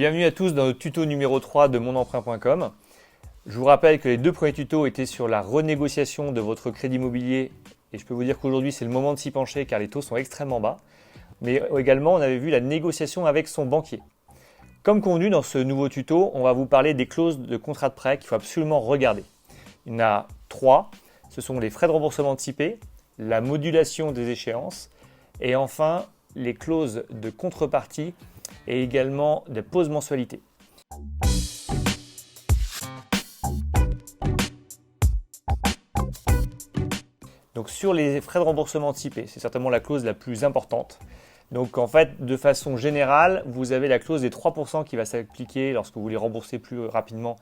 Bienvenue à tous dans le tuto numéro 3 de monemprunt.com. Je vous rappelle que les deux premiers tutos étaient sur la renégociation de votre crédit immobilier et je peux vous dire qu'aujourd'hui c'est le moment de s'y pencher car les taux sont extrêmement bas. Mais également on avait vu la négociation avec son banquier. Comme convenu dans ce nouveau tuto, on va vous parler des clauses de contrat de prêt qu'il faut absolument regarder. Il y en a 3, ce sont les frais de remboursement anticipés, la modulation des échéances et enfin les clauses de contrepartie et également des pauses mensualités. Donc sur les frais de remboursement anticipés, c'est certainement la clause la plus importante. Donc en fait, de façon générale, vous avez la clause des 3% qui va s'appliquer lorsque vous voulez rembourser plus rapidement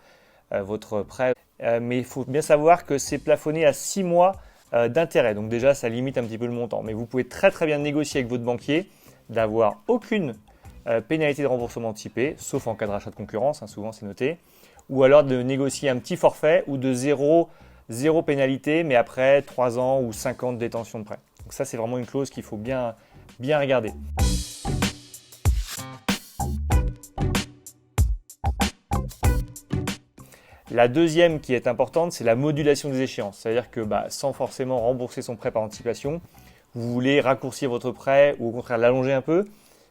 votre prêt. Mais il faut bien savoir que c'est plafonné à 6 mois d'intérêt. Donc déjà, ça limite un petit peu le montant. Mais vous pouvez très bien négocier avec votre banquier d'avoir aucune pénalité de remboursement anticipé, sauf en cas de rachat de concurrence, souvent c'est noté, ou alors de négocier un petit forfait ou de zéro pénalité, mais après 3 ans ou 5 ans de détention de prêt. Donc ça, c'est vraiment une clause qu'il faut bien regarder. La deuxième qui est importante, c'est la modulation des échéances. C'est-à-dire que sans forcément rembourser son prêt par anticipation, vous voulez raccourcir votre prêt ou au contraire l'allonger un peu,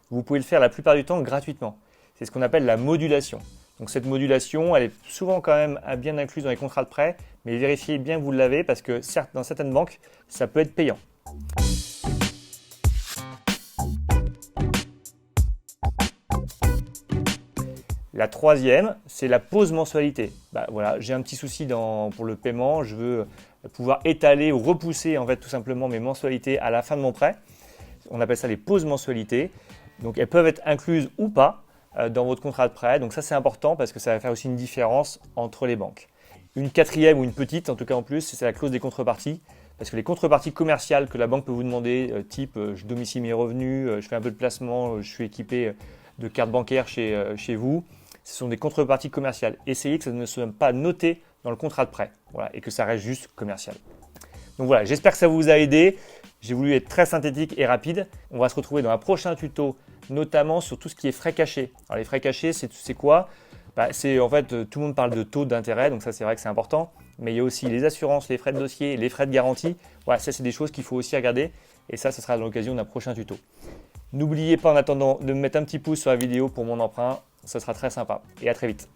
vous pouvez le faire la plupart du temps gratuitement. C'est ce qu'on appelle la modulation. Donc cette modulation, elle est souvent quand même bien incluse dans les contrats de prêt, mais vérifiez bien que vous l'avez parce que certes, dans certaines banques, ça peut être payant. La troisième, c'est la pause mensualité. Voilà, j'ai un petit souci pour le paiement, je veux pouvoir étaler ou repousser en fait tout simplement mes mensualités à la fin de mon prêt. On appelle ça les pauses mensualités. Donc elles peuvent être incluses ou pas dans votre contrat de prêt. Donc ça c'est important parce que ça va faire aussi une différence entre les banques. Une quatrième ou une petite, en tout cas en plus, c'est la clause des contreparties. Parce que les contreparties commerciales que la banque peut vous demander, type je domicile mes revenus, je fais un peu de placement, je suis équipé de carte bancaire chez vous, ce sont des contreparties commerciales. Essayez que ça ne soit pas noté dans le contrat de prêt et que ça reste juste commercial. Donc voilà, j'espère que ça vous a aidé. J'ai voulu être très synthétique et rapide. On va se retrouver dans un prochain tuto, notamment sur tout ce qui est frais cachés. Alors les frais cachés, c'est quoi? C'est en fait, tout le monde parle de taux d'intérêt, donc ça c'est vrai que c'est important. Mais il y a aussi les assurances, les frais de dossier, les frais de garantie. Voilà, ça c'est des choses qu'il faut aussi regarder. Et ça, ce sera dans l'occasion d'un prochain tuto. N'oubliez pas en attendant de me mettre un petit pouce sur la vidéo pour mon emprunt. Ça sera très sympa. Et à très vite.